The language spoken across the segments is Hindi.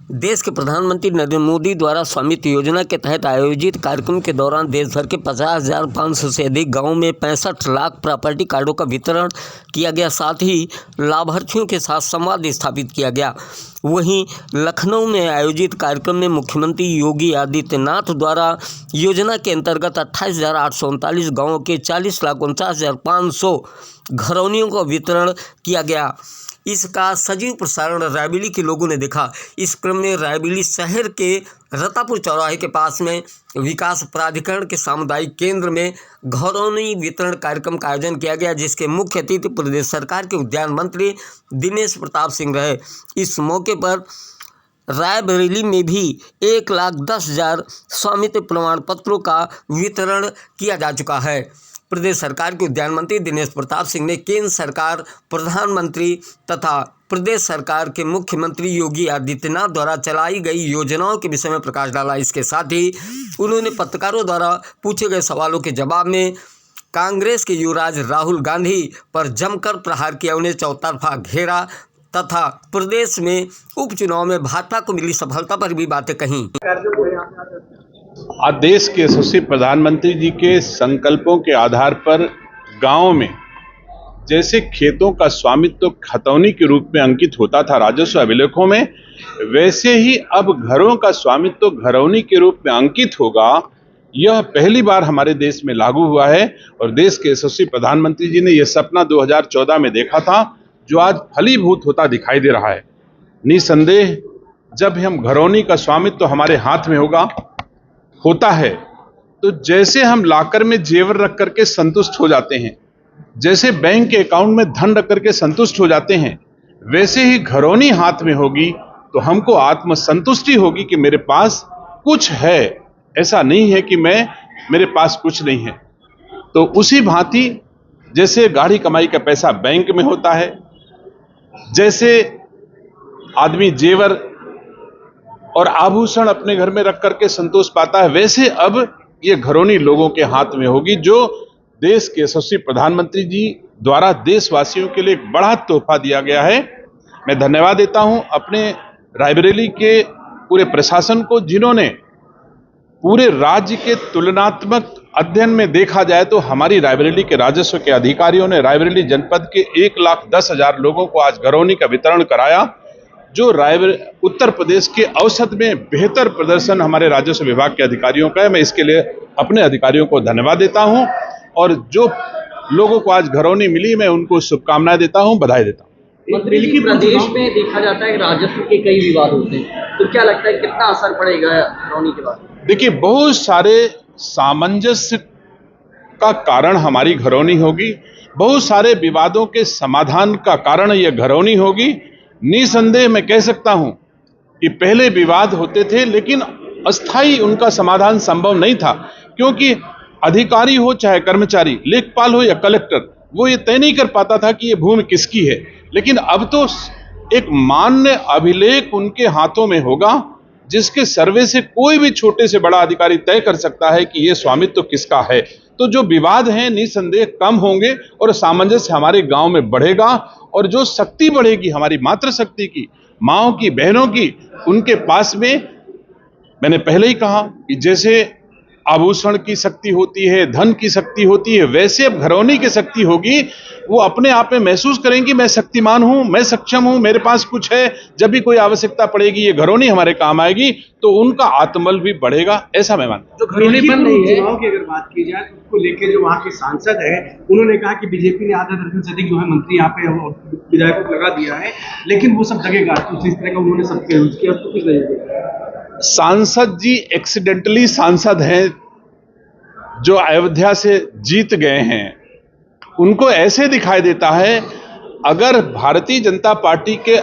देश के प्रधानमंत्री नरेंद्र मोदी द्वारा स्वामित्व योजना के तहत आयोजित कार्यक्रम के दौरान देश भर के 50,500 से अधिक गांवों में 65 लाख प्रॉपर्टी कार्डों का वितरण किया गया। साथ ही लाभार्थियों के साथ संवाद स्थापित किया गया। वहीं लखनऊ में आयोजित कार्यक्रम में मुख्यमंत्री योगी आदित्यनाथ द्वारा योजना के अंतर्गत 28,839 गाँवों के 40,49,500 घरौनियों का वितरण किया गया। इसका सजीव प्रसारण रायबरेली के लोगों ने देखा। इस क्रम में रायबरेली शहर के रतापुर चौराहे के पास में विकास प्राधिकरण के सामुदायिक केंद्र में घरौनी वितरण कार्यक्रम का आयोजन किया गया, जिसके मुख्य अतिथि प्रदेश सरकार के उद्यान मंत्री दिनेश प्रताप सिंह रहे। इस मौके पर रायबरेली में भी 1,10,000 स्वामित्व प्रमाण पत्रों का वितरण किया जा चुका है। प्रदेश सरकार के उद्यान मंत्री दिनेश प्रताप सिंह ने केंद्र सरकार, प्रधानमंत्री तथा प्रदेश सरकार के मुख्यमंत्री योगी आदित्यनाथ द्वारा चलाई गई योजनाओं के विषय में प्रकाश डाला। इसके साथ ही उन्होंने पत्रकारों द्वारा पूछे गए सवालों के जवाब में कांग्रेस के युवराज राहुल गांधी पर जमकर प्रहार किया, उन्हें चौतरफा घेरा तथा प्रदेश में उपचुनाव में भाजपा को मिली सफलता पर भी बातें कहीं। आज देश के यशस्वी प्रधानमंत्री जी के संकल्पों के आधार पर गांव में जैसे खेतों का स्वामित्व खतौनी के रूप में अंकित होता था राजस्व अभिलेखों में, वैसे ही अब घरों का स्वामित्व घरौनी के रूप में अंकित होगा। यह पहली बार हमारे देश में लागू हुआ है और देश के यशस्वी प्रधानमंत्री जी ने यह सपना 2014 में देखा था, जो आज फलीभूत होता दिखाई दे रहा है। निसंदेह जब हम घरौनी का स्वामित्व हमारे हाथ में होता है तो जैसे हम लाकर में जेवर रख करके संतुष्ट हो जाते हैं, जैसे बैंक के अकाउंट में धन रख करके संतुष्ट हो जाते हैं, वैसे ही घरौनी हाथ में होगी तो हमको आत्मसंतुष्टि होगी कि मेरे पास कुछ है, ऐसा नहीं है कि मेरे पास कुछ नहीं है। तो उसी भांति जैसे गाढ़ी कमाई का पैसा बैंक में होता है, जैसे आदमी जेवर और आभूषण अपने घर में रख करके संतोष पाता है, वैसे अब ये घरौनी लोगों के हाथ में होगी, जो देश के यशस्वी प्रधानमंत्री जी द्वारा देशवासियों के लिए एक बड़ा तोहफा दिया गया है। मैं धन्यवाद देता हूं अपने रायबरेली के पूरे प्रशासन को, जिन्होंने पूरे राज्य के तुलनात्मक अध्ययन में देखा जाए तो हमारी रायबरेली के राजस्व के अधिकारियों ने रायबरेली जनपद के 1,10,000 लोगों को आज घरौनी का वितरण कराया, जो उत्तर प्रदेश के औसत में बेहतर प्रदर्शन हमारे राजस्व विभाग के अधिकारियों का है। मैं इसके लिए अपने अधिकारियों को धन्यवाद देता हूं और जो लोगों को आज घरौनी मिली, मैं उनको शुभकामनाएं देता हूं, बधाई देता हूं। मंत्री जी, प्रदेश में देखा जाता है कि राजस्व के कई विवाद होते हैं, तो क्या लगता है कितना असर पड़ेगा घरौनी के बाद? देखिए, बहुत सारे सामंजस्य का कारण हमारी घरौनी होगी, बहुत सारे विवादों के समाधान का कारण यह घरौनी होगी। निसंदेह मैं कह सकता हूं कि पहले विवाद होते थे, लेकिन अस्थायी उनका समाधान संभव नहीं था, क्योंकि अधिकारी हो चाहे कर्मचारी, लेखपाल हो या कलेक्टर, वो ये तय नहीं कर पाता था कि ये भूमि किसकी है। लेकिन अब तो एक मान्य अभिलेख उनके हाथों में होगा, जिसके सर्वे से कोई भी छोटे से बड़ा अधिकारी तय कर सकता है कि ये स्वामित्व किसका है। तो जो विवाद हैं निसंदेह कम होंगे और सामंजस्य हमारे गांव में बढ़ेगा, और जो शक्ति बढ़ेगी हमारी मातृशक्ति की, माँओं की, बहनों की, उनके पास में मैंने पहले ही कहा कि जैसे आभूषण की शक्ति होती है, धन की शक्ति होती है, वैसे अब घरौनी की शक्ति होगी। वो अपने आप में महसूस करेंगे मैं शक्तिमान हूं, मैं सक्षम हूं, मेरे पास कुछ है। जब भी कोई आवश्यकता पड़ेगी ये घरौनी हमारे काम आएगी, तो उनका आत्मबल भी बढ़ेगा, ऐसा मैं मानता हूं। जो घरौनी बन रही है, चुनाव की अगर बात की जाए तो उसको लेकर जो वहाँ के सांसद है, उन्होंने कहा कि बीजेपी ने आधा दर्जन से अधिक जो है मंत्री यहाँ पे विधायकों को लगा दिया है, लेकिन वो सब लगेगा, कुछ इस तरह का उन्होंने सबके यूज किया, तो कुछ लगेगा। सांसद जी एक्सीडेंटली सांसद हैं जो अयोध्या से जीत गए हैं, उनको ऐसे दिखाई देता है अगर भारतीय जनता पार्टी के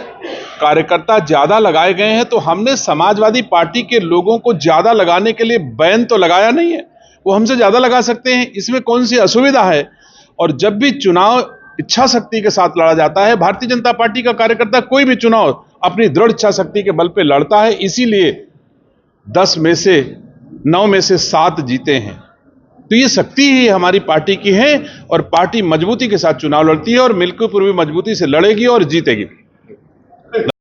कार्यकर्ता ज्यादा लगाए गए हैं तो हमने समाजवादी पार्टी के लोगों को ज्यादा लगाने के लिए बैन तो लगाया नहीं है, वो हमसे ज्यादा लगा सकते हैं, इसमें कौन सी असुविधा है। और जब भी चुनाव इच्छा शक्ति के साथ लड़ा जाता है, भारतीय जनता पार्टी का कार्यकर्ता कोई भी चुनाव अपनी दृढ़ इच्छा शक्ति के बल पे लड़ता है, इसीलिए 10 में से 9 में से 7 जीते हैं। तो ये शक्ति ही हमारी पार्टी की है और पार्टी मजबूती के साथ चुनाव लड़ती है और मिल्कीपुर भी मजबूती से लड़ेगी और जीतेगी।